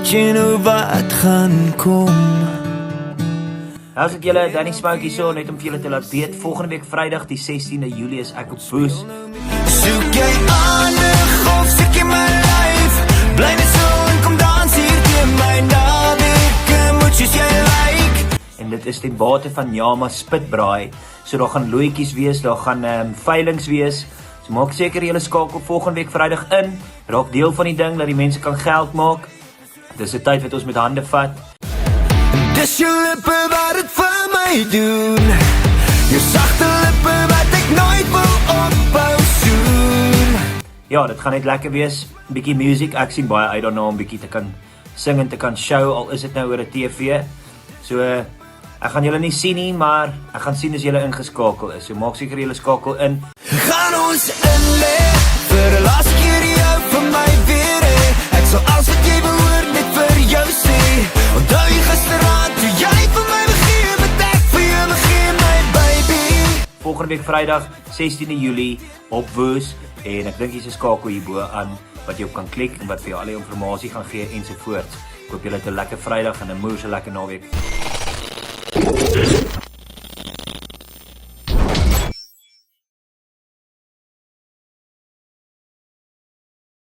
weet jy nou wat gaan kom? As ek julle Danny Smoke hier so net om vir julle te laat weet, volgende week Vrydag die 16de Julie is ek op Woes. Soek jy aandag of soek jy my life? Bly net so en kom dans hier teen my naweek, moet soos jy like. En dit is ten bate van Jama Spitbraai. So daar gaan looitjies wees, daar gaan veilings wees. So maak seker julle skakel volgende week Vrydag in. Raak deel van die ding dat die mense kan geld maak. Dis 'n tyd wat ons met hande vat. Dis jou lippe wat het vir my doen. Jou sagte lippe wat ek nooit wil ophou soen. Ja, dit gaan net lekker wees. 'n Bietjie music, ek sien baie uit daarna om bietjie te kan sing en te kan show, al is dit nou oor 'n TV. So ek gaan julle nie sien nie, maar ek gaan sien as julle ingeskakel is. So maak seker julle skakel in. Gaan ons in lê vir 'n laaste keer jou vir my weer hê. Ek sal alles wat jy behoort net vir jou sê. Onthou jy gisteraand toe jy vir my begin met ek vir jou begin my baby. Volgende week Vrydag 16de Julie op Woes en ek dink jy's 'n skakel hierbo aan wat jy op kan klik en wat vir jou al die inligting gaan gee ensovoorts. Ek hoop julle het 'n lekker Vrydag en 'n moeëse lekker naweek.